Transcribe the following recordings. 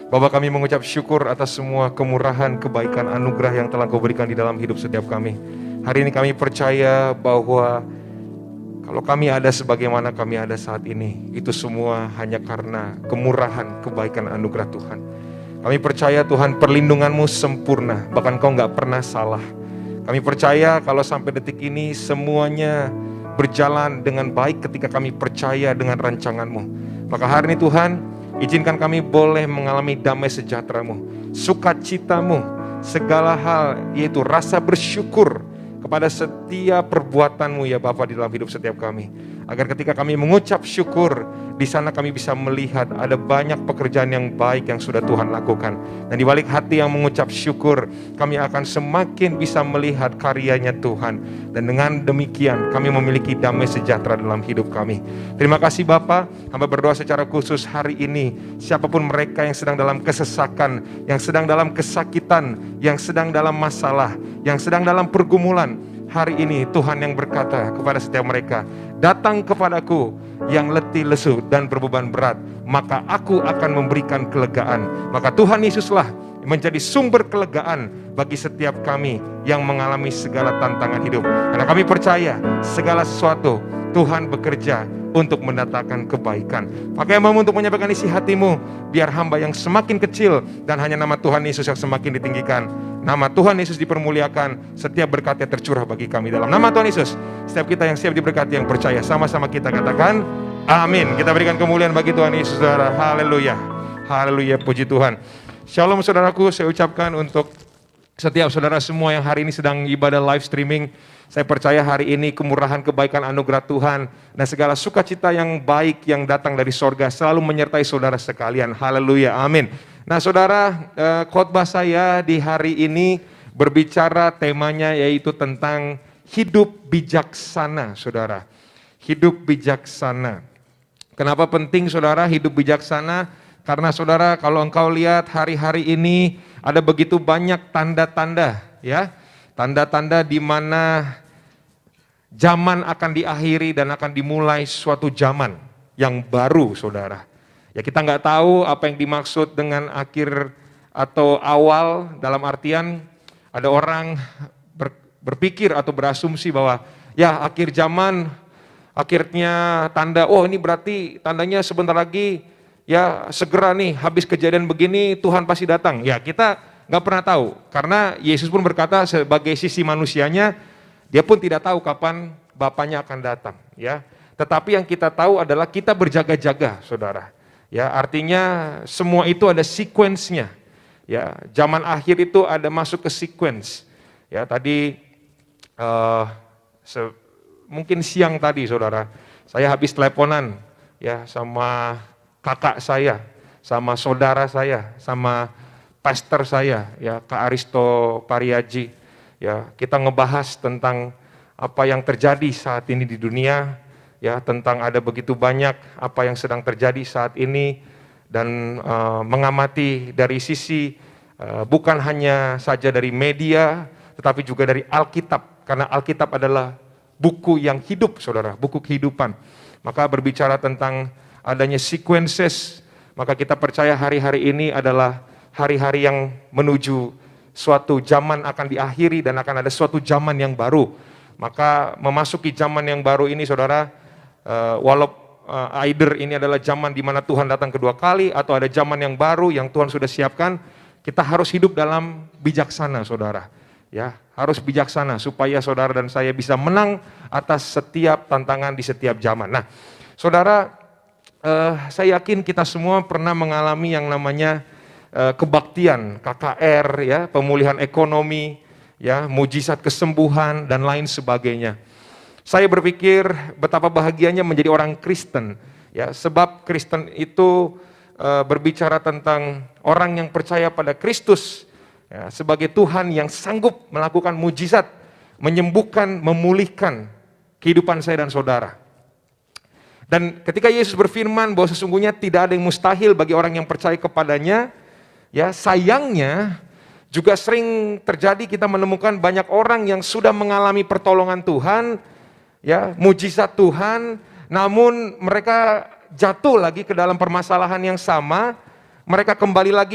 Bapa, kami mengucap syukur atas semua kemurahan, kebaikan, anugerah yang telah Kau berikan di dalam hidup setiap kami. Hari ini kami percaya bahwa kalau kami ada sebagaimana kami ada saat ini, itu semua hanya karena kemurahan, kebaikan, anugerah Tuhan. Kami percaya Tuhan, perlindungan-Mu sempurna, bahkan Kau nggak pernah salah. Kami percaya kalau sampai detik ini semuanya berjalan dengan baik ketika kami percaya dengan rancangan-Mu. Maka hari ini Tuhan, izinkan kami boleh mengalami damai sejahtera-Mu, sukacita-Mu, segala hal, yaitu rasa bersyukur kepada setiap perbuatan-Mu ya Bapa di dalam hidup setiap kami. Agar ketika kami mengucap syukur, di sana kami bisa melihat ada banyak pekerjaan yang baik yang sudah Tuhan lakukan. Dan di balik hati yang mengucap syukur, kami akan semakin bisa melihat karyanya Tuhan. Dan dengan demikian kami memiliki damai sejahtera dalam hidup kami. Terima kasih Bapa. Hamba berdoa secara khusus hari ini, siapapun mereka yang sedang dalam kesesakan, yang sedang dalam kesakitan, yang sedang dalam masalah, yang sedang dalam pergumulan, hari ini Tuhan yang berkata kepada setiap mereka, datang kepadaku yang letih lesu dan berbeban berat, maka aku akan memberikan kelegaan. Maka Tuhan Yesuslah menjadi sumber kelegaan bagi setiap kami yang mengalami segala tantangan hidup. Karena kami percaya segala sesuatu Tuhan bekerja untuk mendatangkan kebaikan. Pakai hamba untuk menyampaikan isi hatimu, biar hamba yang semakin kecil dan hanya nama Tuhan Yesus yang semakin ditinggikan. Nama Tuhan Yesus dipermuliakan, setiap berkatnya tercurah bagi kami dalam nama Tuhan Yesus. Setiap kita yang siap diberkati, yang percaya, sama-sama kita katakan amin. Kita berikan kemuliaan bagi Tuhan Yesus, saudara. Haleluya, haleluya, puji Tuhan. Shalom saudaraku, saya ucapkan untuk setiap saudara semua yang hari ini sedang ibadah live streaming. Saya percaya hari ini kemurahan, kebaikan, anugerah Tuhan dan segala sukacita yang baik yang datang dari sorga selalu menyertai saudara sekalian. Haleluya, amin. Nah saudara, khotbah saya di hari ini berbicara temanya yaitu tentang hidup bijaksana, saudara. Hidup bijaksana. Kenapa penting saudara hidup bijaksana? Karena saudara, kalau engkau lihat hari-hari ini ada begitu banyak tanda-tanda, ya, tanda-tanda di mana zaman akan diakhiri dan akan dimulai suatu zaman yang baru, saudara. Ya, kita nggak tahu apa yang dimaksud dengan akhir atau awal, dalam artian ada orang berpikir atau berasumsi bahwa ya akhir zaman, akhirnya tanda, oh ini berarti tandanya sebentar lagi. Ya segera nih habis kejadian begini Tuhan pasti datang. Ya kita nggak pernah tahu karena Yesus pun berkata sebagai sisi manusianya dia pun tidak tahu kapan Bapaknya akan datang. Ya, tetapi yang kita tahu adalah kita berjaga-jaga, saudara. Ya artinya semua itu ada sequence-nya. Ya zaman akhir itu ada masuk ke sequence. Ya tadi mungkin siang tadi, saudara, saya habis teleponan ya sama kakak saya, sama saudara saya, sama pastor saya, ya Kak Aristo Pariaji. Ya, kita ngebahas tentang apa yang terjadi saat ini di dunia, ya tentang ada begitu banyak apa yang sedang terjadi saat ini dan mengamati dari sisi bukan hanya saja dari media, tetapi juga dari Alkitab, karena Alkitab adalah buku yang hidup, saudara, buku kehidupan. Maka berbicara tentang adanya sequences, maka kita percaya hari-hari ini adalah hari-hari yang menuju suatu zaman akan diakhiri dan akan ada suatu zaman yang baru. Maka memasuki zaman yang baru ini, saudara, either ini adalah zaman di mana Tuhan datang kedua kali atau ada zaman yang baru yang Tuhan sudah siapkan, kita harus hidup dalam bijaksana, saudara. Ya, harus bijaksana supaya saudara dan saya bisa menang atas setiap tantangan di setiap zaman. Nah, saudara, saya yakin kita semua pernah mengalami yang namanya kebaktian, KKR, ya, pemulihan ekonomi, ya, mujizat kesembuhan dan lain sebagainya. Saya berpikir betapa bahagianya menjadi orang Kristen, ya, sebab Kristen itu berbicara tentang orang yang percaya pada Kristus, ya, sebagai Tuhan yang sanggup melakukan mujizat, menyembuhkan, memulihkan kehidupan saya dan saudara. Dan ketika Yesus berfirman bahwa sesungguhnya tidak ada yang mustahil bagi orang yang percaya kepadanya, ya sayangnya juga sering terjadi kita menemukan banyak orang yang sudah mengalami pertolongan Tuhan, ya mujizat Tuhan, namun mereka jatuh lagi ke dalam permasalahan yang sama, mereka kembali lagi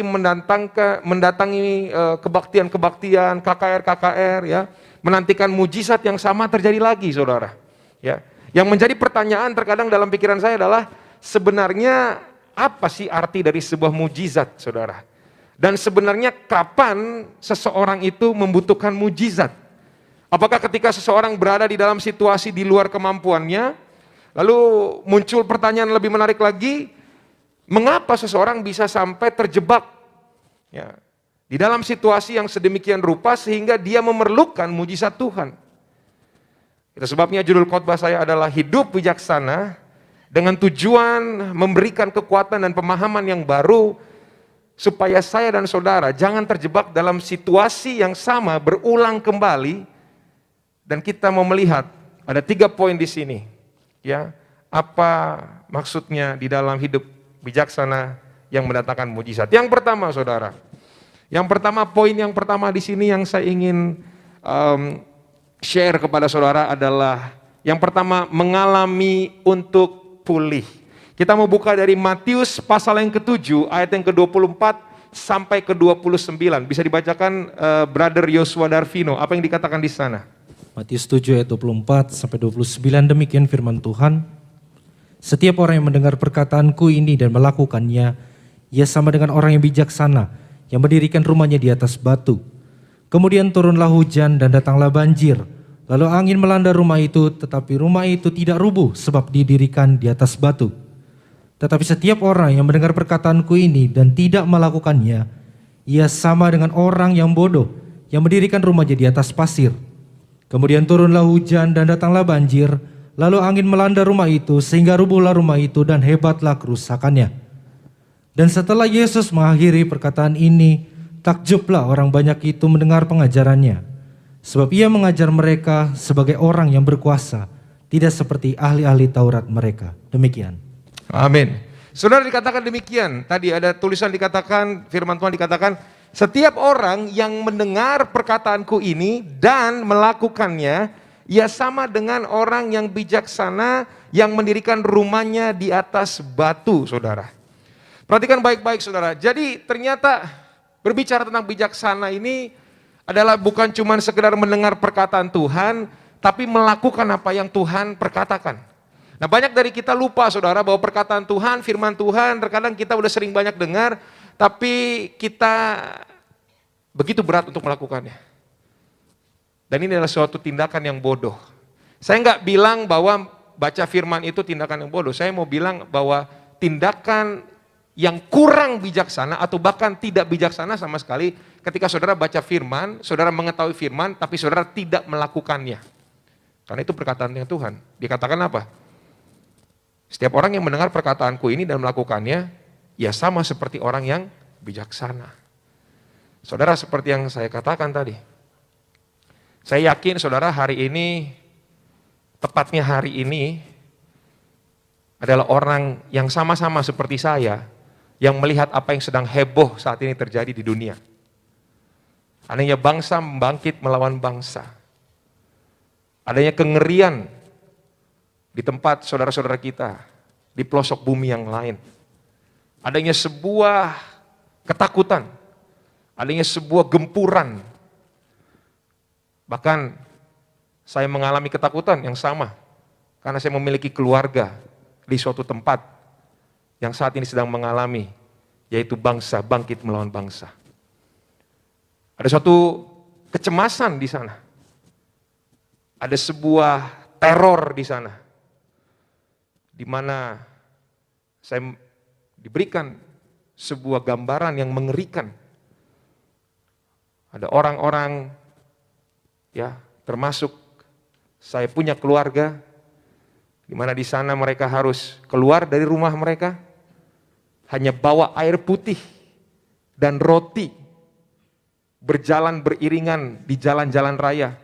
mendatangi kebaktian-kebaktian, KKR, ya, menantikan mujizat yang sama terjadi lagi, saudara. Ya, yang menjadi pertanyaan terkadang dalam pikiran saya adalah sebenarnya apa sih arti dari sebuah mujizat, saudara? Dan sebenarnya kapan seseorang itu membutuhkan mujizat? Apakah ketika seseorang berada di dalam situasi di luar kemampuannya, lalu muncul pertanyaan lebih menarik lagi, mengapa seseorang bisa sampai terjebak, ya, di dalam situasi yang sedemikian rupa sehingga dia memerlukan mujizat Tuhan? Itu sebabnya judul khotbah saya adalah Hidup Bijaksana, dengan tujuan memberikan kekuatan dan pemahaman yang baru supaya saya dan saudara jangan terjebak dalam situasi yang sama berulang kembali. Dan kita mau melihat ada 3 poin di sini, ya, apa maksudnya di dalam hidup bijaksana yang mendatangkan mujizat. Yang pertama, saudara, poin yang pertama di sini yang saya ingin share kepada saudara adalah yang pertama, mengalami untuk pulih. Kita mau buka dari Matius pasal yang ke-7 ayat yang ke-24 sampai ke-29. Bisa dibacakan Brother Yosua Darvino, apa yang dikatakan di sana? Matius 7 ayat 24 sampai 29, demikian firman Tuhan. Setiap orang yang mendengar perkataanku ini dan melakukannya, ia sama dengan orang yang bijaksana, yang mendirikan rumahnya di atas batu. Kemudian turunlah hujan dan datanglah banjir. Lalu angin melanda rumah itu, tetapi rumah itu tidak rubuh sebab didirikan di atas batu. Tetapi setiap orang yang mendengar perkataanku ini dan tidak melakukannya, ia sama dengan orang yang bodoh, yang mendirikan rumahnya di atas pasir. Kemudian turunlah hujan dan datanglah banjir, lalu angin melanda rumah itu sehingga rubuhlah rumah itu dan hebatlah kerusakannya. Dan setelah Yesus mengakhiri perkataan ini, takjublah orang banyak itu mendengar pengajarannya. Sebab ia mengajar mereka sebagai orang yang berkuasa, tidak seperti ahli-ahli Taurat mereka. Demikian. Amin. Saudara, dikatakan demikian. Tadi ada tulisan dikatakan, firman Tuhan dikatakan, setiap orang yang mendengar perkataanku ini dan melakukannya, ia sama dengan orang yang bijaksana yang mendirikan rumahnya di atas batu, saudara. Perhatikan baik-baik, saudara. Jadi ternyata berbicara tentang bijaksana ini adalah bukan cuma sekedar mendengar perkataan Tuhan, tapi melakukan apa yang Tuhan perkatakan. Nah, banyak dari kita lupa, saudara, bahwa perkataan Tuhan, firman Tuhan, terkadang kita udah sering banyak dengar, tapi kita begitu berat untuk melakukannya. Dan ini adalah suatu tindakan yang bodoh. Saya nggak bilang bahwa baca firman itu tindakan yang bodoh. Saya mau bilang bahwa tindakan yang kurang bijaksana atau bahkan tidak bijaksana sama sekali ketika saudara baca firman, saudara mengetahui firman, tapi saudara tidak melakukannya. Karena itu perkataannya Tuhan. Dikatakan apa? Setiap orang yang mendengar perkataanku ini dan melakukannya, ya sama seperti orang yang bijaksana. Saudara, seperti yang saya katakan tadi, saya yakin saudara hari ini, tepatnya hari ini, adalah orang yang sama-sama seperti saya, yang melihat apa yang sedang heboh saat ini terjadi di dunia. Adanya bangsa membangkit melawan bangsa. Adanya kengerian di tempat saudara-saudara kita, di pelosok bumi yang lain. Adanya sebuah ketakutan, adanya sebuah gempuran. Bahkan saya mengalami ketakutan yang sama, karena saya memiliki keluarga di suatu tempat yang saat ini sedang mengalami, yaitu bangsa bangkit melawan bangsa. Ada suatu kecemasan di sana. Ada sebuah teror di sana. Di mana saya diberikan sebuah gambaran yang mengerikan. Ada orang-orang, ya, termasuk saya punya keluarga, di mana di sana mereka harus keluar dari rumah mereka, hanya bawa air putih dan roti, berjalan beriringan di jalan-jalan raya,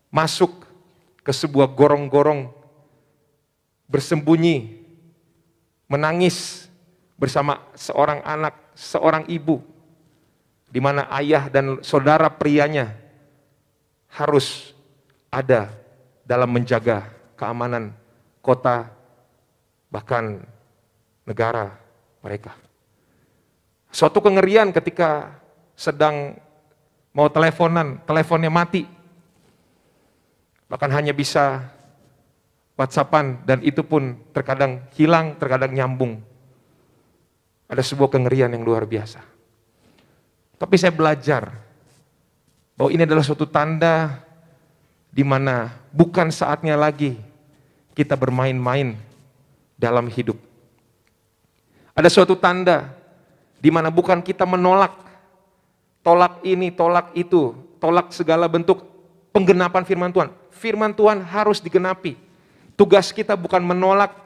masuk ke sebuah gorong-gorong, bersembunyi, menangis bersama seorang anak, seorang ibu, di mana ayah dan saudara prianya harus ada dalam menjaga keamanan kota, bahkan negara mereka. Suatu kengerian ketika sedang mau teleponnya mati. Bahkan hanya bisa WhatsAppan dan itu pun terkadang hilang, terkadang nyambung. Ada sebuah kengerian yang luar biasa. Tapi saya belajar bahwa ini adalah suatu tanda di mana bukan saatnya lagi kita bermain-main dalam hidup. Ada suatu tanda di mana bukan kita menolak, tolak ini, tolak itu, tolak segala bentuk penggenapan firman Tuhan. Firman Tuhan harus digenapi. Tugas kita bukan menolak,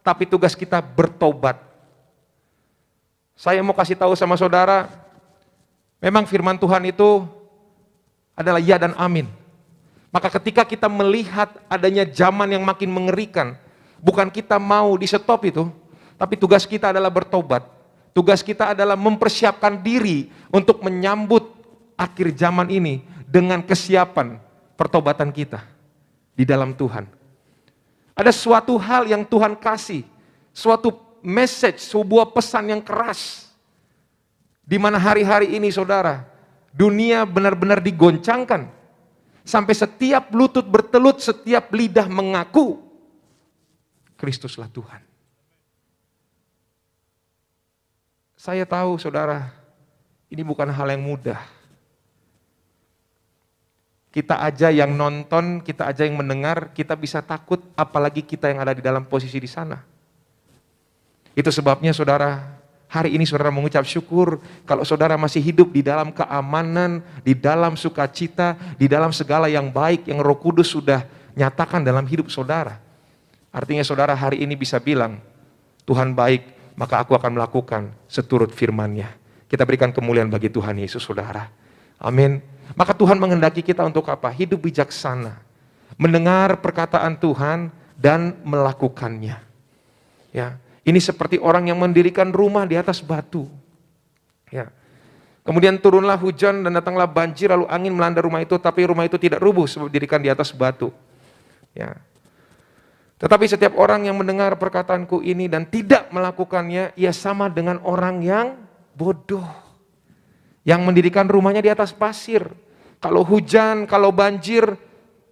tapi tugas kita bertobat. Saya mau kasih tahu sama saudara, memang firman Tuhan itu adalah ya dan amin. Maka ketika kita melihat adanya zaman yang makin mengerikan, bukan kita mau di stop itu, tapi tugas kita adalah bertobat. Tugas kita adalah mempersiapkan diri untuk menyambut akhir zaman ini dengan kesiapan pertobatan kita di dalam Tuhan. Ada suatu hal yang Tuhan kasih, suatu message, sebuah pesan yang keras. Di mana hari-hari ini saudara, dunia benar-benar digoncangkan. Sampai setiap lutut bertelut, setiap lidah mengaku, Kristuslah Tuhan. Saya tahu saudara, ini bukan hal yang mudah. Kita aja yang nonton, kita aja yang mendengar, kita bisa takut, apalagi kita yang ada di dalam posisi di sana. Itu sebabnya saudara, hari ini saudara mengucap syukur kalau saudara masih hidup di dalam keamanan, di dalam sukacita, di dalam segala yang baik yang Roh Kudus sudah nyatakan dalam hidup saudara. Artinya saudara hari ini bisa bilang, Tuhan baik, maka aku akan melakukan seturut firman-Nya. Kita berikan kemuliaan bagi Tuhan Yesus saudara. Amin. Maka Tuhan menghendaki kita untuk apa? Hidup bijaksana. Mendengar perkataan Tuhan dan melakukannya. Ya. Ini seperti orang yang mendirikan rumah di atas batu. Ya. Kemudian turunlah hujan dan datanglah banjir, lalu angin melanda rumah itu, tapi rumah itu tidak rubuh sebab didirikan di atas batu. Ya. Tetapi setiap orang yang mendengar perkataanku ini dan tidak melakukannya, ia sama dengan orang yang bodoh. Yang mendirikan rumahnya di atas pasir. Kalau hujan, kalau banjir,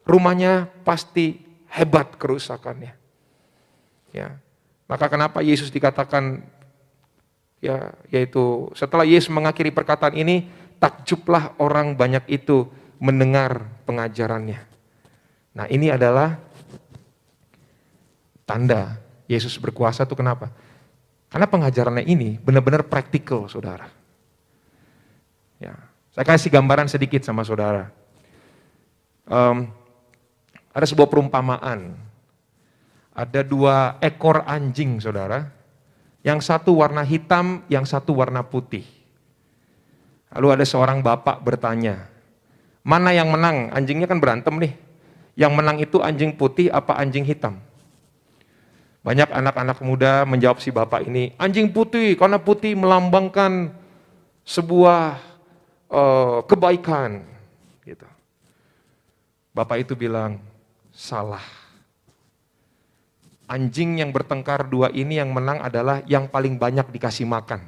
rumahnya pasti hebat kerusakannya. Ya. Maka kenapa Yesus dikatakan, ya, yaitu setelah Yesus mengakhiri perkataan ini, takjublah orang banyak itu mendengar pengajarannya. Nah ini adalah tanda Yesus berkuasa itu kenapa? Karena pengajarannya ini benar-benar praktikal saudara. Ya, saya kasih gambaran sedikit sama saudara. Ada sebuah perumpamaan. Ada 2 ekor anjing saudara. Yang satu warna hitam, yang satu warna putih. Lalu ada seorang bapak bertanya, mana yang menang? Anjingnya kan berantem nih. Yang menang itu anjing putih apa anjing hitam? Banyak anak-anak muda menjawab si bapak ini, anjing putih, karena putih melambangkan sebuah kebaikan. Gitu. Bapak itu bilang, salah. Anjing yang bertengkar 2 ini yang menang adalah yang paling banyak dikasih makan.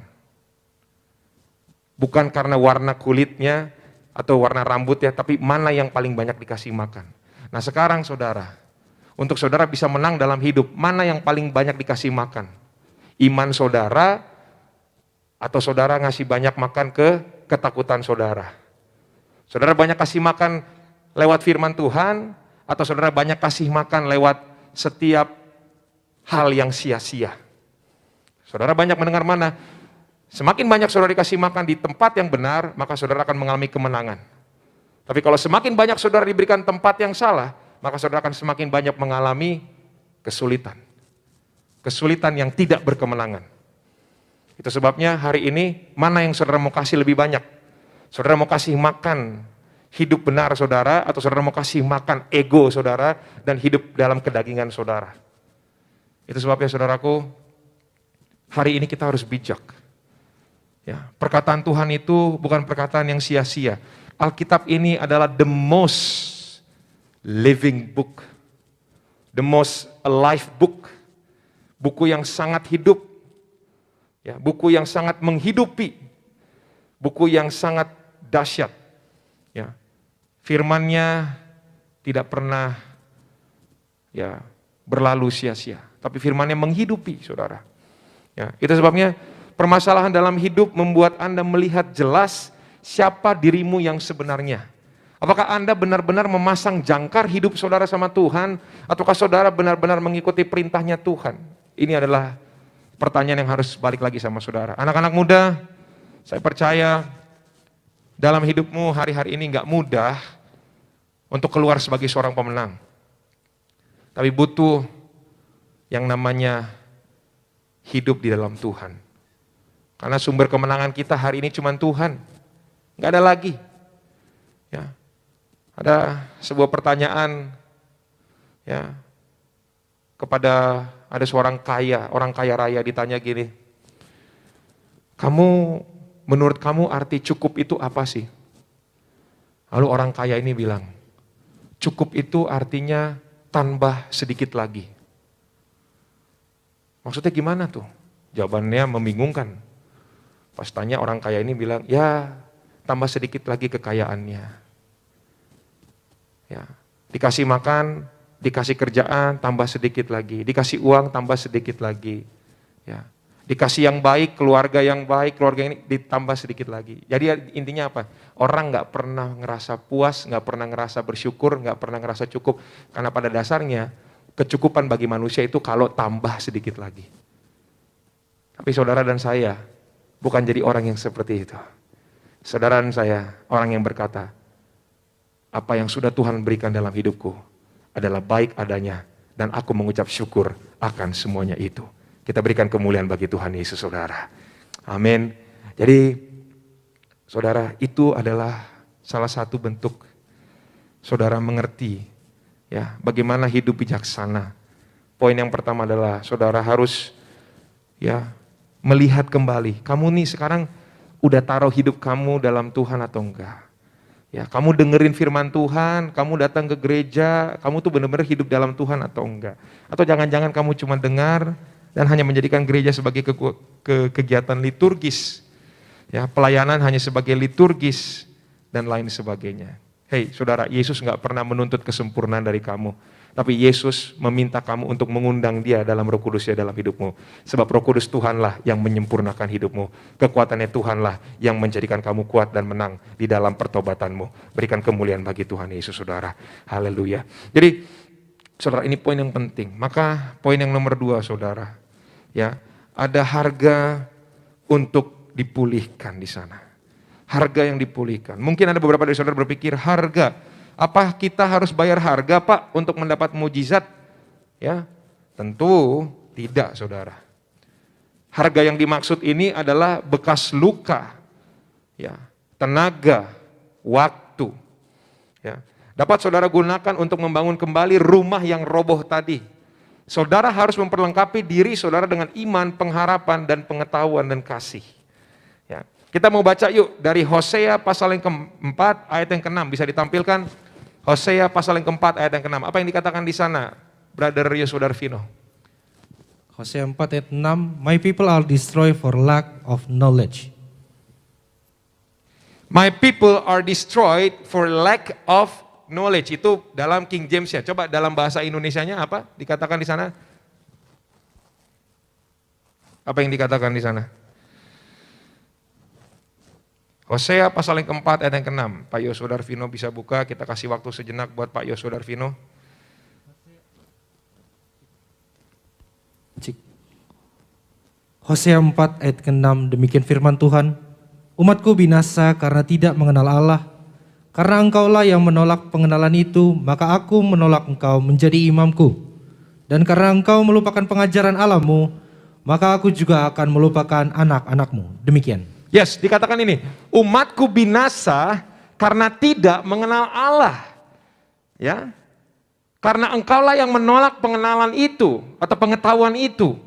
Bukan karena warna kulitnya atau warna rambutnya, tapi mana yang paling banyak dikasih makan. Nah sekarang saudara, untuk saudara bisa menang dalam hidup, mana yang paling banyak dikasih makan? Iman saudara, atau saudara ngasih banyak makan ke ketakutan saudara? Saudara banyak kasih makan lewat firman Tuhan, atau saudara banyak kasih makan lewat setiap hal yang sia-sia? Saudara banyak mendengar mana? Semakin banyak saudara dikasih makan di tempat yang benar, maka saudara akan mengalami kemenangan. Tapi kalau semakin banyak saudara diberikan tempat yang salah, maka saudara akan semakin banyak mengalami kesulitan. Kesulitan yang tidak berkemenangan. Itu sebabnya hari ini, mana yang saudara mau kasih lebih banyak? Saudara mau kasih makan hidup benar saudara, atau saudara mau kasih makan ego saudara, dan hidup dalam kedagingan saudara? Itu sebabnya saudaraku, hari ini kita harus bijak. Ya, perkataan Tuhan itu bukan perkataan yang sia-sia. Alkitab ini adalah the most living book, the most alive book, buku yang sangat hidup, ya, buku yang sangat menghidupi Buku yang sangat dahsyat. Ya. Firman-Nya tidak pernah ya berlalu sia-sia, tapi firman-Nya menghidupi, saudara. Ya, itu sebabnya permasalahan dalam hidup membuat Anda melihat jelas siapa dirimu yang sebenarnya. Apakah Anda benar-benar memasang jangkar hidup saudara sama Tuhan, ataukah saudara benar-benar mengikuti perintahnya Tuhan? Ini adalah pertanyaan yang harus balik lagi sama saudara. Anak-anak muda, saya percaya dalam hidupmu hari-hari ini gak mudah untuk keluar sebagai seorang pemenang. Tapi butuh yang namanya hidup di dalam Tuhan. Karena sumber kemenangan kita hari ini cuma Tuhan. Gak ada lagi. Ya. Ada sebuah pertanyaan ya, kepada ada seorang orang kaya raya ditanya gini, menurut kamu arti cukup itu apa sih? Lalu orang kaya ini bilang, cukup itu artinya tambah sedikit lagi. Maksudnya gimana tuh? Jawabannya membingungkan. Pas tanya orang kaya ini bilang, ya tambah sedikit lagi kekayaannya. Ya, dikasih makan, dikasih kerjaan, tambah sedikit lagi. Dikasih uang, tambah sedikit lagi. Ya. Dikasih yang baik, keluarga yang baik, keluarga ini ditambah sedikit lagi. Jadi intinya apa? Orang gak pernah ngerasa puas, gak pernah ngerasa bersyukur, gak pernah ngerasa cukup. Karena pada dasarnya, kecukupan bagi manusia itu kalau tambah sedikit lagi. Tapi saudara dan saya, bukan jadi orang yang seperti itu. Saudara dan saya, orang yang berkata, apa yang sudah Tuhan berikan dalam hidupku adalah baik adanya, dan aku mengucap syukur akan semuanya itu. Kita berikan kemuliaan bagi Tuhan Yesus, saudara. Amin. Jadi, saudara, itu adalah salah satu bentuk saudara mengerti ya bagaimana hidup bijaksana. Poin yang pertama adalah saudara harus ya melihat kembali. Kamu nih sekarang udah taruh hidup kamu dalam Tuhan atau enggak? Ya, kamu dengerin firman Tuhan, kamu datang ke gereja, kamu tuh benar-benar hidup dalam Tuhan atau enggak? Atau jangan-jangan kamu cuma dengar dan hanya menjadikan gereja sebagai kegiatan liturgis. Ya, pelayanan hanya sebagai liturgis dan lain sebagainya. Hei, saudara, Yesus enggak pernah menuntut kesempurnaan dari kamu. Tapi Yesus meminta kamu untuk mengundang Dia dalam Roh Kudus-Nya dalam hidupmu. Sebab Roh Kudus Tuhanlah yang menyempurnakan hidupmu. Kekuatannya Tuhanlah yang menjadikan kamu kuat dan menang di dalam pertobatanmu. Berikan kemuliaan bagi Tuhan Yesus, saudara. Haleluya. Jadi, saudara, ini poin yang penting. Maka poin yang nomor 2, saudara, ya, ada harga untuk dipulihkan di sana. Harga yang dipulihkan. Mungkin ada beberapa dari saudara berpikir, harga. Apa kita harus bayar harga, Pak, untuk mendapat mujizat? Ya, tentu tidak, saudara. Harga yang dimaksud ini adalah bekas luka, ya, tenaga, waktu. Ya, dapat saudara gunakan untuk membangun kembali rumah yang roboh tadi. Saudara harus memperlengkapi diri saudara dengan iman, pengharapan, dan pengetahuan dan kasih. Ya, kita mau baca yuk dari Hosea pasal yang keempat ayat yang ke-6, bisa ditampilkan? Hosea pasal yang keempat ayat yang ke-6. Apa yang dikatakan di sana, Brother Yosua Darvino? Hosea 4 ayat 6, My people are destroyed for lack of knowledge. My people are destroyed for lack of knowledge. Itu dalam King James ya. Coba dalam bahasa Indonesianya apa dikatakan di sana? Apa yang dikatakan di sana? Hosea pasal yang keempat ayat yang ke-6. Pak Yosua Darvino bisa buka, kita kasih waktu sejenak buat Pak Yosua Darvino. Hosea 4 ayat ke-6, demikian firman Tuhan, umatku binasa karena tidak mengenal Allah. Karena engkaulah yang menolak pengenalan itu, maka aku menolak engkau menjadi imamku. Dan karena engkau melupakan pengajaran Allahmu, maka aku juga akan melupakan anak-anakmu. Demikian. Yes, dikatakan ini, umatku binasa karena tidak mengenal Allah. Ya. Karena engkaulah yang menolak pengenalan itu atau pengetahuan itu.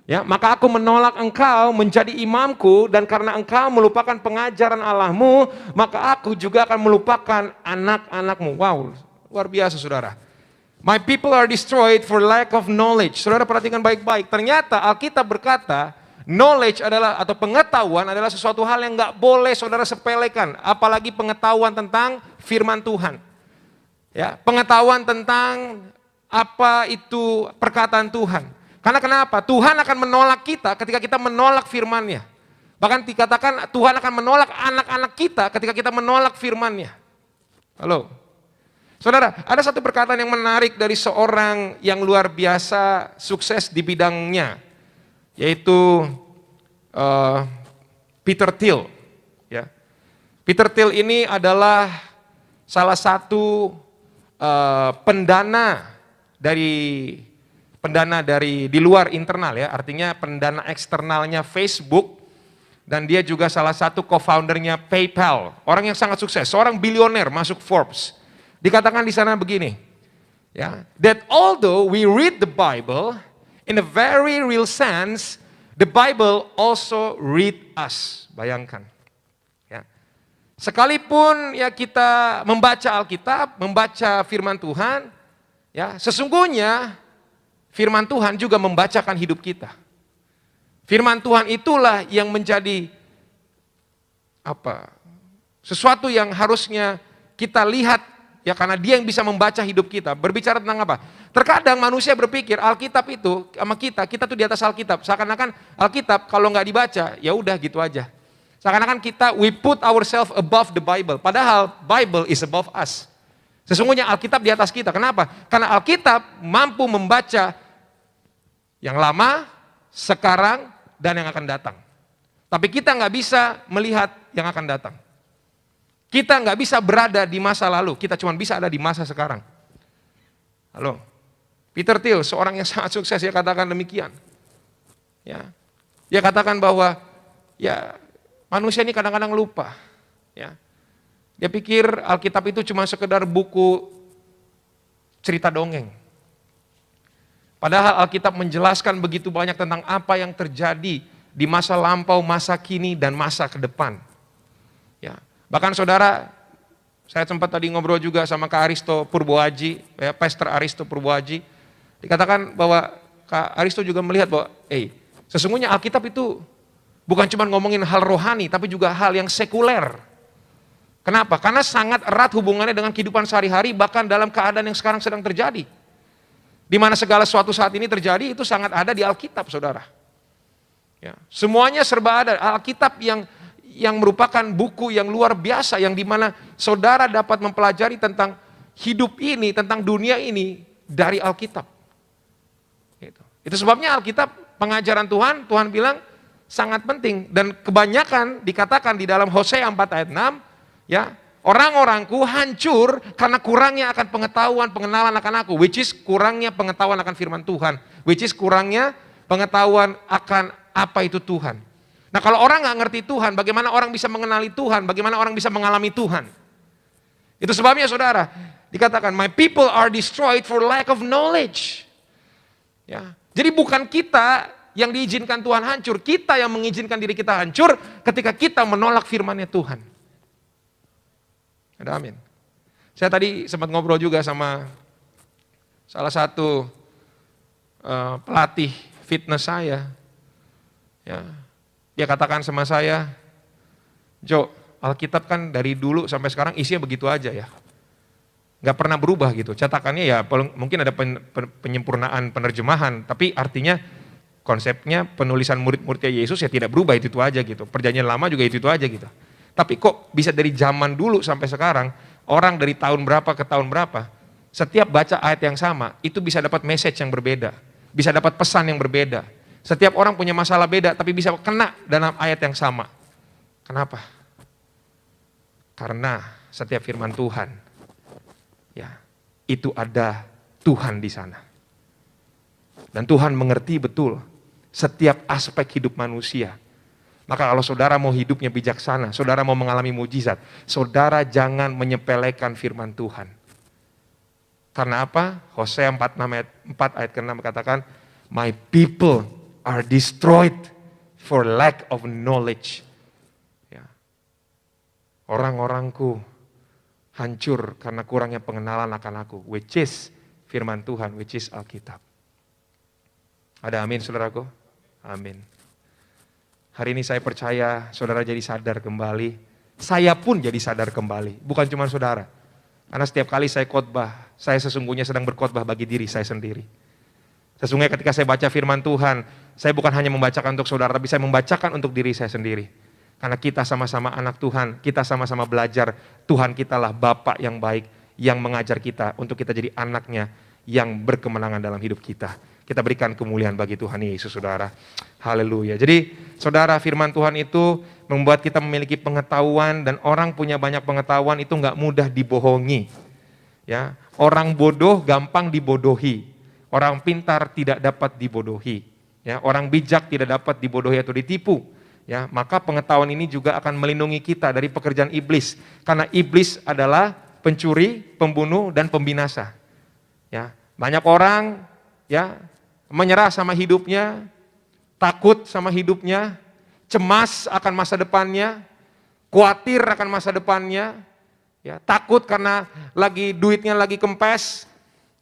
Ya, maka aku menolak engkau menjadi imamku, dan karena engkau melupakan pengajaran Allahmu, maka aku juga akan melupakan anak-anakmu. Wow, luar biasa, saudara. My people are destroyed for lack of knowledge. Saudara perhatikan baik-baik. Ternyata Alkitab berkata knowledge adalah atau pengetahuan adalah sesuatu hal yang nggak boleh saudara sepelekan, apalagi pengetahuan tentang firman Tuhan. Ya, pengetahuan tentang apa itu perkataan Tuhan. Karena kenapa? Tuhan akan menolak kita ketika kita menolak firman-Nya. Bahkan dikatakan Tuhan akan menolak anak-anak kita ketika kita menolak firman-Nya. Halo. Saudara, ada satu perkataan yang menarik dari seorang yang luar biasa sukses di bidangnya, yaitu Peter Thiel. Ya. Peter Thiel ini adalah salah satu pendana dari di luar internal ya, artinya pendana eksternalnya Facebook. Dan dia juga salah satu co-foundernya PayPal, orang yang sangat sukses, seorang bilioner masuk Forbes. Dikatakan di sana begini, ya, that although we read the Bible in a very real sense, the Bible also read us. Bayangkan, ya, sekalipun ya kita membaca Alkitab, membaca Firman Tuhan, ya, sesungguhnya Firman Tuhan juga membacakan hidup kita. Firman Tuhan itulah yang menjadi sesuatu yang harusnya kita lihat ya, karena dia yang bisa membaca hidup kita. Berbicara tentang apa? Terkadang manusia berpikir Alkitab itu sama kita tuh di atas Alkitab. Seakan-akan Alkitab kalau nggak dibaca ya udah gitu aja. Seakan-akan we put ourselves above the Bible. Padahal Bible is above us. Sesungguhnya Alkitab di atas kita. Kenapa? Karena Alkitab mampu membaca yang lama, sekarang, dan yang akan datang. Tapi kita nggak bisa melihat yang akan datang. Kita nggak bisa berada di masa lalu, kita cuma bisa ada di masa sekarang. Halo, Peter Thiel, seorang yang sangat sukses, dia katakan demikian. Ya, dia katakan bahwa ya manusia ini kadang-kadang lupa. Ya, dia pikir Alkitab itu cuma sekedar buku cerita dongeng. Padahal Alkitab menjelaskan begitu banyak tentang apa yang terjadi di masa lampau, masa kini, dan masa ke depan. Ya. Bahkan saudara, saya sempat tadi ngobrol juga sama Kak Aristo Purboaji, ya, Pastor Aristo Purboaji. Dikatakan bahwa Kak Aristo juga melihat bahwa, sesungguhnya Alkitab itu bukan cuma ngomongin hal rohani, tapi juga hal yang sekuler. Kenapa? Karena sangat erat hubungannya dengan kehidupan sehari-hari, bahkan dalam keadaan yang sekarang sedang terjadi. Di mana segala sesuatu saat ini terjadi itu sangat ada di Alkitab, saudara. Ya, semuanya serba ada. Alkitab yang merupakan buku yang luar biasa, yang dimana saudara dapat mempelajari tentang hidup ini, tentang dunia ini dari Alkitab. Itu sebabnya Alkitab, pengajaran Tuhan bilang sangat penting. Dan kebanyakan dikatakan di dalam Hosea 4 ayat 6, ya, orang-orangku hancur karena kurangnya akan pengetahuan, pengenalan akan aku. Which is kurangnya pengetahuan akan firman Tuhan. Which is kurangnya pengetahuan akan apa itu Tuhan. Nah, kalau orang nggak ngerti Tuhan, bagaimana orang bisa mengenali Tuhan? Bagaimana orang bisa mengalami Tuhan? Itu sebabnya saudara, dikatakan, my people are destroyed for lack of knowledge. Ya. Jadi bukan kita yang diizinkan Tuhan hancur, kita yang mengizinkan diri kita hancur ketika kita menolak firman-Nya Tuhan. Ada amin. Saya tadi sempat ngobrol juga sama salah satu pelatih fitness saya. Ya, dia katakan sama saya, Jo, Alkitab kan dari dulu sampai sekarang isinya begitu aja ya. Gak pernah berubah gitu. Cetakannya ya mungkin ada penyempurnaan penerjemahan, tapi artinya konsepnya penulisan murid-muridnya Yesus ya tidak berubah, itu aja gitu. Perjanjian lama juga itu aja gitu. Tapi kok bisa dari zaman dulu sampai sekarang, orang dari tahun berapa ke tahun berapa, setiap baca ayat yang sama, itu bisa dapat message yang berbeda. Bisa dapat pesan yang berbeda. Setiap orang punya masalah beda, tapi bisa kena dalam ayat yang sama. Kenapa? Karena setiap firman Tuhan, ya, itu ada Tuhan di sana. Dan Tuhan mengerti betul setiap aspek hidup manusia. Maka kalau saudara mau hidupnya bijaksana, saudara mau mengalami mujizat, saudara jangan menyepelekan firman Tuhan. Karena apa? Hosea 4 ayat ke-6 katakan, my people are destroyed for lack of knowledge. Ya. Orang-orangku hancur karena kurangnya pengenalan akan aku, which is firman Tuhan, which is Alkitab. Ada amin saudaraku? Amin. Hari ini saya percaya saudara jadi sadar kembali. Saya pun jadi sadar kembali, bukan cuma saudara. Karena setiap kali saya khotbah, saya sesungguhnya sedang berkhotbah bagi diri saya sendiri. Sesungguhnya ketika saya baca firman Tuhan, saya bukan hanya membacakan untuk saudara, tapi saya membacakan untuk diri saya sendiri. Karena kita sama-sama anak Tuhan, kita sama-sama belajar, Tuhan kita lah Bapa yang baik, yang mengajar kita untuk kita jadi anaknya yang berkemenangan dalam hidup kita. Kita berikan kemuliaan bagi Tuhan Yesus, saudara. Haleluya. Jadi saudara, firman Tuhan itu membuat kita memiliki pengetahuan, dan orang punya banyak pengetahuan itu nggak mudah dibohongi. Ya, orang bodoh gampang dibodohi. Orang pintar tidak dapat dibodohi. Ya, orang bijak tidak dapat dibodohi atau ditipu. Ya, maka pengetahuan ini juga akan melindungi kita dari pekerjaan iblis. Karena iblis adalah pencuri, pembunuh, dan pembinasa. Ya, banyak orang ya menyerah sama hidupnya, takut sama hidupnya, cemas akan masa depannya, khawatir akan masa depannya, ya, takut karena duitnya lagi kempes,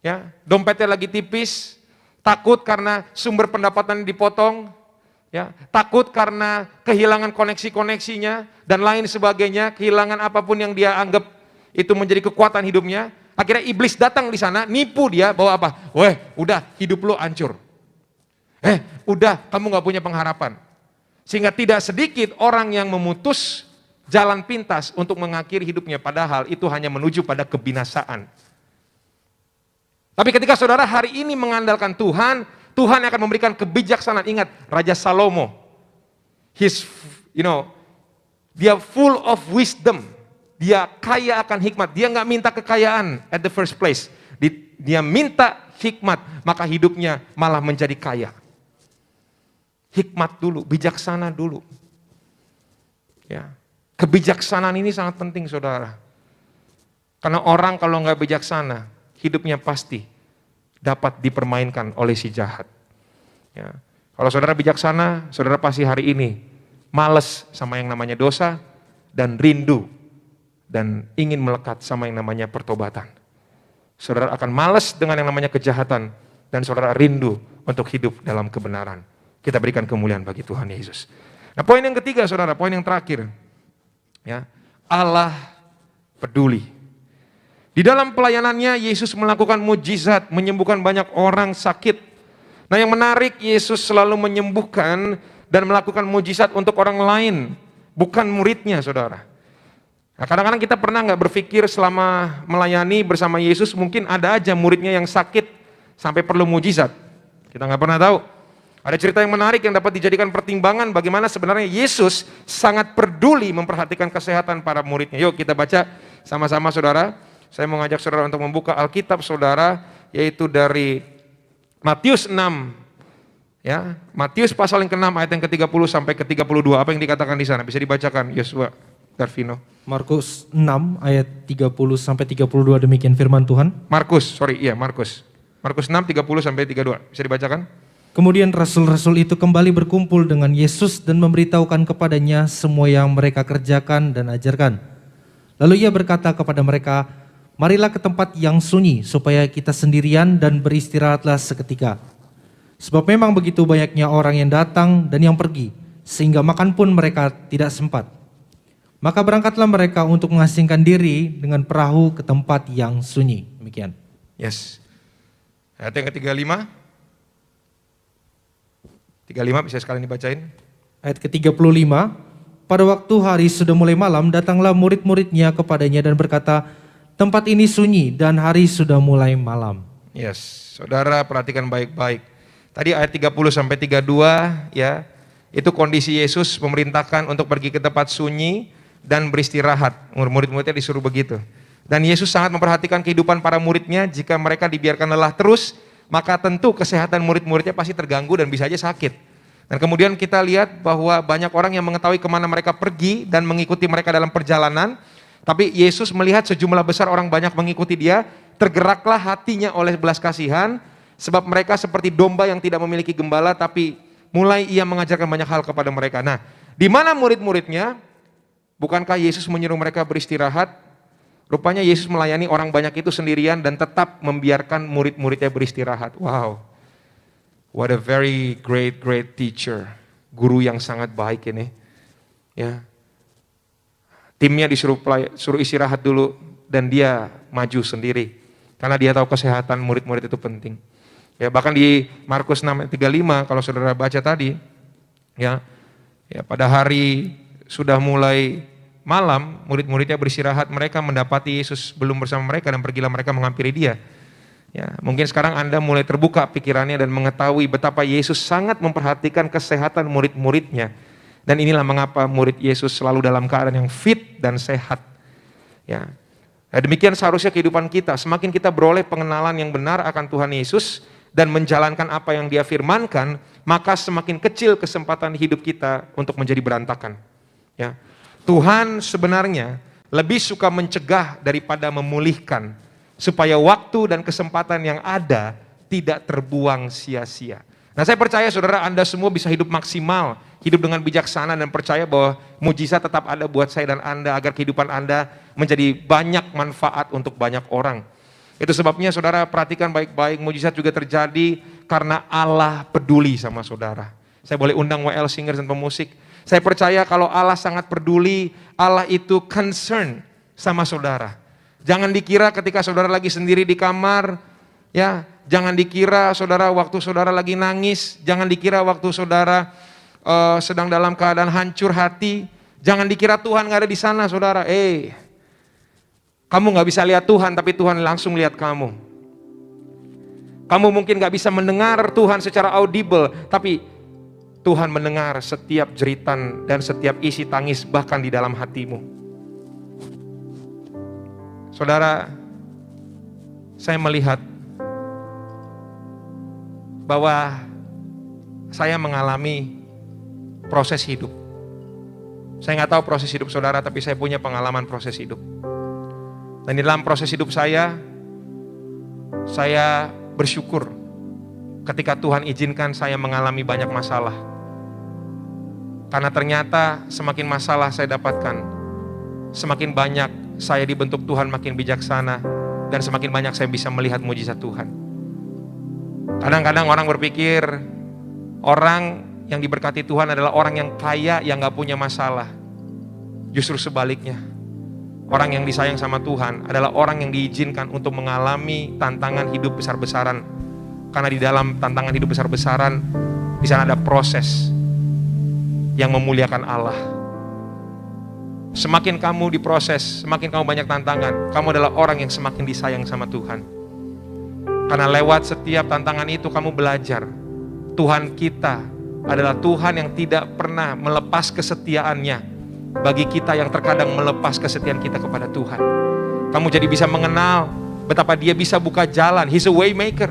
ya, dompetnya lagi tipis, takut karena sumber pendapatan dipotong, ya, takut karena kehilangan koneksi-koneksinya dan lain sebagainya, kehilangan apapun yang dia anggap itu menjadi kekuatan hidupnya. Akhirnya iblis datang di sana, nipu dia bahwa apa? Weh, udah hidup lo hancur. Udah kamu gak punya pengharapan. Sehingga tidak sedikit orang yang memutus jalan pintas untuk mengakhiri hidupnya, padahal itu hanya menuju pada kebinasaan. Tapi ketika saudara hari ini mengandalkan Tuhan, Tuhan akan memberikan kebijaksanaan. Ingat, Raja Salomo, dia full of wisdom. Dia kaya akan hikmat. Dia nggak minta kekayaan at the first place. Dia minta hikmat, maka hidupnya malah menjadi kaya. Hikmat dulu, bijaksana dulu. Ya, kebijaksanaan ini sangat penting, saudara. Karena orang kalau nggak bijaksana, hidupnya pasti dapat dipermainkan oleh si jahat. Ya. Kalau saudara bijaksana, saudara pasti hari ini males sama yang namanya dosa dan rindu dan ingin melekat sama yang namanya pertobatan. Saudara akan malas dengan yang namanya kejahatan dan saudara rindu untuk hidup dalam kebenaran. Kita berikan kemuliaan bagi Tuhan Yesus. Nah, poin yang ketiga, saudara, poin yang terakhir. Ya, Allah peduli. Di dalam pelayanannya Yesus melakukan mujizat, menyembuhkan banyak orang sakit. Nah, yang menarik, Yesus selalu menyembuhkan dan melakukan mujizat untuk orang lain, bukan muridnya, saudara. Nah, kadang-kadang kita pernah nggak berpikir selama melayani bersama Yesus, mungkin ada aja muridnya yang sakit sampai perlu mujizat. Kita nggak pernah tahu. Ada cerita yang menarik yang dapat dijadikan pertimbangan bagaimana sebenarnya Yesus sangat peduli memperhatikan kesehatan para muridnya. Yuk kita baca sama-sama, saudara. Saya mau ngajak saudara untuk membuka Alkitab saudara, yaitu dari Matius 6. Ya, Matius pasal yang ke-6 ayat yang ke-30 sampai ke-32. Apa yang dikatakan di sana? Bisa dibacakan Yosua Darvino. Markus 6 ayat 30 sampai 32, demikian firman Tuhan. Markus 6 30 sampai 32. Bisa dibacakan? Kemudian rasul-rasul itu kembali berkumpul dengan Yesus dan memberitahukan kepadanya semua yang mereka kerjakan dan ajarkan. Lalu ia berkata kepada mereka, "Marilah ke tempat yang sunyi supaya kita sendirian dan beristirahatlah seketika. Sebab memang begitu banyaknya orang yang datang dan yang pergi, sehingga makan pun mereka tidak sempat. Maka berangkatlah mereka untuk mengasingkan diri dengan perahu ke tempat yang sunyi." Demikian. Yes. Ayat yang ke-35. 35 bisa sekalian dibacain. Ayat ke-35. Pada waktu hari sudah mulai malam, datanglah murid-muridnya kepadanya dan berkata, "Tempat ini sunyi dan hari sudah mulai malam." Yes, saudara perhatikan baik-baik. Tadi ayat 30 sampai 32 ya, itu kondisi Yesus memerintahkan untuk pergi ke tempat sunyi dan beristirahat. Murid-muridnya disuruh begitu. Dan Yesus sangat memperhatikan kehidupan para muridnya. Jika mereka dibiarkan lelah terus, maka tentu kesehatan murid-muridnya pasti terganggu dan bisa aja sakit. Dan kemudian kita lihat bahwa banyak orang yang mengetahui kemana mereka pergi dan mengikuti mereka dalam perjalanan. Tapi Yesus melihat sejumlah besar orang banyak mengikuti dia, tergeraklah hatinya oleh belas kasihan, sebab mereka seperti domba yang tidak memiliki gembala, tapi mulai ia mengajarkan banyak hal kepada mereka. Nah, di mana murid-muridnya? Bukankah Yesus menyuruh mereka beristirahat? Rupanya Yesus melayani orang banyak itu sendirian dan tetap membiarkan murid-muridnya beristirahat. Wow, what a very great teacher. guru yang sangat baik ini. Ya. Timnya suruh istirahat dulu dan dia maju sendiri. Karena dia tahu kesehatan murid-murid itu penting. Ya, bahkan di Markus 6:35 kalau saudara baca tadi, ya pada hari sudah mulai malam, murid-muridnya beristirahat, mereka mendapati Yesus belum bersama mereka dan pergilah mereka menghampiri dia. Ya, mungkin sekarang Anda mulai terbuka pikirannya dan mengetahui betapa Yesus sangat memperhatikan kesehatan murid-muridnya. Dan inilah mengapa murid Yesus selalu dalam keadaan yang fit dan sehat. Ya. Nah, demikian seharusnya kehidupan kita. Semakin kita beroleh pengenalan yang benar akan Tuhan Yesus dan menjalankan apa yang Dia firmankan, maka semakin kecil kesempatan hidup kita untuk menjadi berantakan. Ya. Tuhan sebenarnya lebih suka mencegah daripada memulihkan, supaya waktu dan kesempatan yang ada tidak terbuang sia-sia. Nah, saya percaya saudara, Anda semua bisa hidup maksimal, hidup dengan bijaksana dan percaya bahwa mujizat tetap ada buat saya dan Anda agar kehidupan Anda menjadi banyak manfaat untuk banyak orang. Itu sebabnya saudara perhatikan baik-baik, mujizat juga terjadi karena Allah peduli sama saudara. Saya boleh undang WL Singers dan pemusik. Saya percaya kalau Allah sangat peduli, Allah itu concern sama saudara. Jangan dikira ketika saudara lagi sendiri di kamar, ya, jangan dikira saudara waktu saudara lagi nangis, jangan dikira waktu saudara sedang dalam keadaan hancur hati, jangan dikira Tuhan nggak ada di sana, saudara. Kamu nggak bisa lihat Tuhan, tapi Tuhan langsung lihat kamu. Kamu mungkin nggak bisa mendengar Tuhan secara audible, tapi Tuhan mendengar setiap jeritan dan setiap isi tangis bahkan di dalam hatimu. Saudara, saya melihat bahwa saya mengalami proses hidup. Saya nggak tahu proses hidup saudara, tapi saya punya pengalaman proses hidup. Dan di dalam proses hidup saya bersyukur ketika Tuhan izinkan saya mengalami banyak masalah. Karena ternyata semakin masalah saya dapatkan, semakin banyak saya dibentuk Tuhan makin bijaksana, dan semakin banyak saya bisa melihat mujizat Tuhan. Kadang-kadang orang berpikir orang yang diberkati Tuhan adalah orang yang kaya yang gak punya masalah. Justru sebaliknya, orang yang disayang sama Tuhan adalah orang yang diizinkan untuk mengalami tantangan hidup besar-besaran. Karena di dalam tantangan hidup besar-besaran, di sana ada proses yang memuliakan Allah. Semakin kamu diproses, semakin kamu banyak tantangan, kamu adalah orang yang semakin disayang sama Tuhan. Karena lewat setiap tantangan itu kamu belajar, Tuhan kita adalah Tuhan yang tidak pernah melepas kesetiaannya bagi kita yang terkadang melepas kesetiaan kita kepada Tuhan. Kamu jadi bisa mengenal betapa Dia bisa buka jalan. He's a way maker,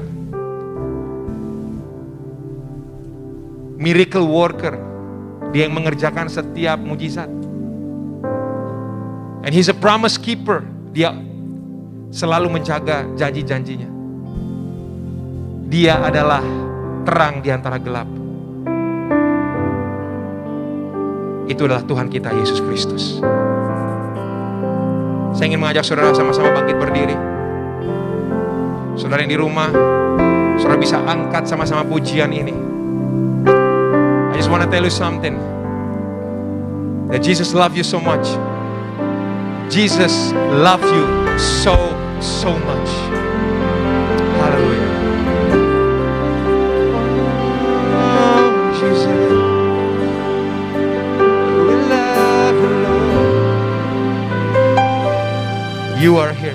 miracle worker. Dia yang mengerjakan setiap mujizat. And He's a promise keeper. Dia selalu menjaga janji-janjinya. Dia adalah terang di antara gelap. Itu adalah Tuhan kita, Yesus Kristus. Saya ingin mengajak saudara sama-sama bangkit berdiri. Saudara yang di rumah, saudara bisa angkat sama-sama pujian ini. I just want to tell you something. That Jesus loves you so much. Jesus loves you so much. Hallelujah. Oh, Jesus. We love you, Lord. You are here.